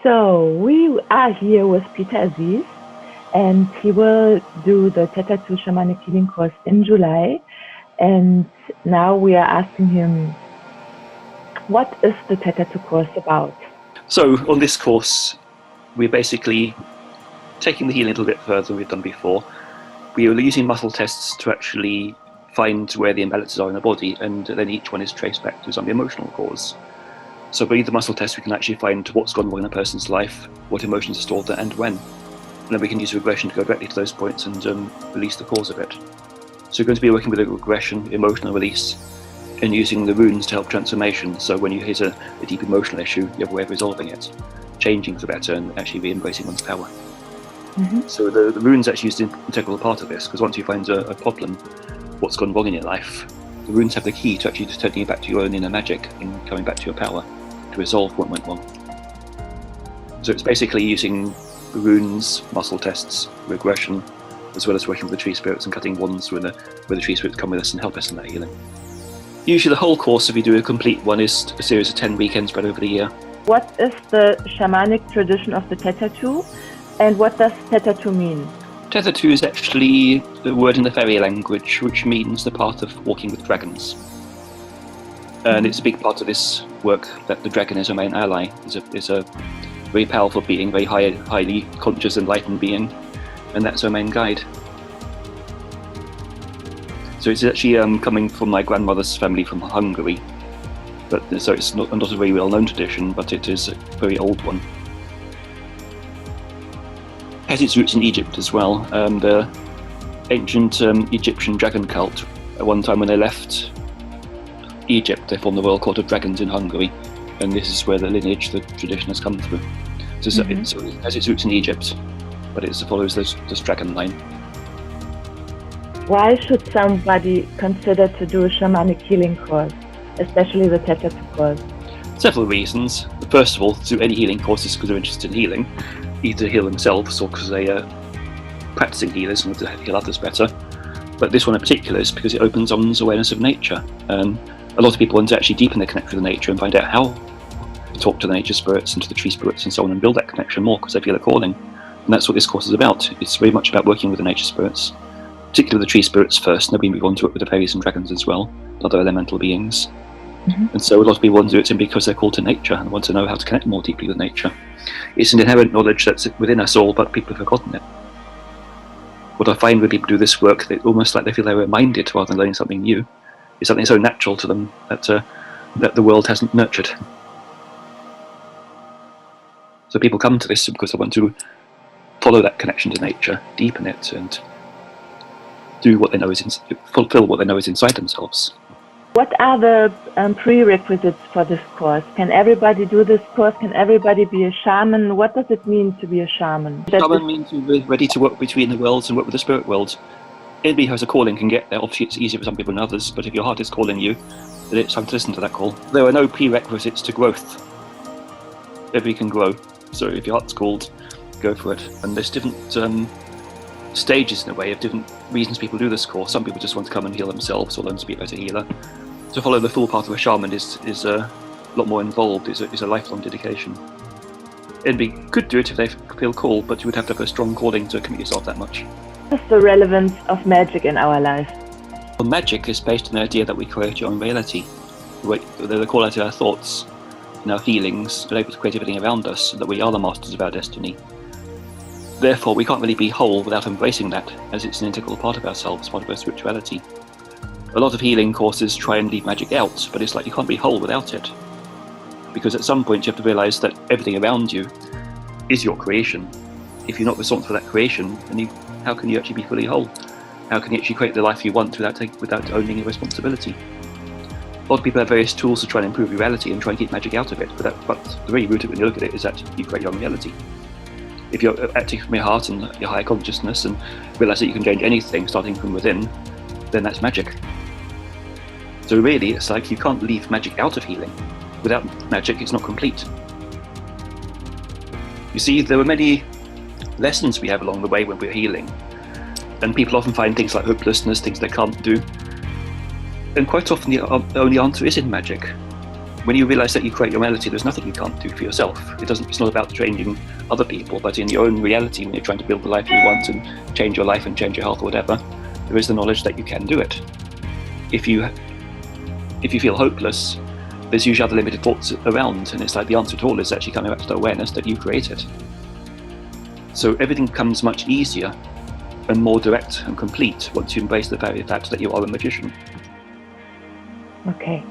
So we are here with Peter Aziz, and he will do the Tethatu Shamanic Healing course in July. And now we are asking him, what is the Tethatu course about? So on this course, we're basically taking the healing a little bit further than we've done before. We are using muscle tests to actually find where the imbalances are in the body, and then each one is traced back to some emotional cause. So by the muscle test, we can actually find what's gone wrong in a person's life, what emotions are stored there, and when. And then we can use regression to go directly to those points and release the cause of it. So we're going to be working with a regression, emotional release, and using the runes to help transformation. So when you hit a deep emotional issue, you have a way of resolving it, changing for better, and actually re-embracing one's power. Mm-hmm. So the runes actually used an integral part of this, because once you find a problem, what's gone wrong in your life, the runes have the key to actually turning you back to your own inner magic and coming back to your power to resolve what went wrong. So it's basically using runes, muscle tests, regression, as well as working with the tree spirits and cutting wands where the tree spirits come with us and help us in that healing. Usually the whole course, if you do a complete one, is a series of 10 weekends spread over the year. What is the shamanic tradition of the Tethatu, and what does Tethatu mean? Tethatu is actually the word in the Faery language, which means the path of walking with dragons. And it's a big part of this work that the dragon is our main ally, is a very powerful being, very highly conscious, enlightened being, and that's our main guide. So it's actually coming from my grandmother's family from Hungary, so it's not a very well-known tradition, but it is a very old one. It has its roots in Egypt as well. The ancient Egyptian dragon cult, at one time when they left Egypt, they formed the royal court of dragons in Hungary, and this is where the lineage, the tradition has come through. So it has its roots in Egypt, but it follows this dragon line. Why should somebody consider to do a shamanic healing course, especially the Tethatu course? Several reasons. First of all, to do any healing courses because they're interested in healing, either to heal themselves or because they are practicing healers and want to heal others better. But this one in particular is because it opens one's awareness of nature. A lot of people want to actually deepen their connection with nature and find out how to talk to the nature spirits and to the tree spirits and so on, and build that connection more because they feel a calling. And that's what this course is about. It's very much about working with the nature spirits, particularly the tree spirits first, and then we move on to it with the fairies and dragons as well, other elemental beings. Mm-hmm. And so a lot of people want to do it simply because they're called to nature and want to know how to connect more deeply with nature. It's an inherent knowledge that's within us all, but people have forgotten it. What I find when people do this work, they almost like they feel they're reminded rather than learning something new. It's something so natural to them that the world hasn't nurtured. So people come to this because they want to follow that connection to nature, deepen it, and do what they know fulfill what they know is inside themselves. What are the prerequisites for this course? Can everybody do this course? Can everybody be a shaman? What does it mean to be a shaman? Shaman means you're ready to work between the worlds and work with the spirit world. Anybody who has a calling can get there. Obviously it's easier for some people than others, but if your heart is calling you, then it's time to listen to that call. There are no prerequisites to growth. Everybody can grow. So if your heart's called, go for it. And there's different stages in a way of different reasons people do this course. Some people just want to come and heal themselves or learn to be a better healer. To follow the full path of a shaman is a lot more involved, is a lifelong dedication. Anybody could do it if they feel called, but you would have to have a strong calling to commit yourself that much. What's the relevance of magic in our life? Well, magic is based on the idea that we create our own reality. The quality of our thoughts and our feelings are able to create everything around us, so that we are the masters of our destiny. Therefore, we can't really be whole without embracing that, as it's an integral part of ourselves, part of our spirituality. A lot of healing courses try and leave magic out, but it's like you can't be whole without it. Because at some point you have to realise that everything around you is your creation. If you're not responsible for that creation, then how can you actually be fully whole? How can you actually create the life you want without owning your responsibility? A lot of people have various tools to try and improve your reality and try and keep magic out of it, but the very root of it when you look at it is that you create your own reality. If you're acting from your heart and your higher consciousness and realise that you can change anything starting from within, then that's magic. So really, it's like you can't leave magic out of healing. Without magic, it's not complete. You see, there are many lessons we have along the way when we're healing, and people often find things like hopelessness, things they can't do, and quite often the only answer is in magic. when you realize that you create your reality, there's nothing you can't do for yourself. It's not about changing other people, but in your own reality, when you're trying to build the life you want and change your life and change your health or whatever, there is the knowledge that you can do it. If you feel hopeless, there's usually other limited thoughts around, and it's like the answer to all is actually coming back to the awareness that you created. So everything becomes much easier and more direct and complete once you embrace the very fact that you are a magician. Okay.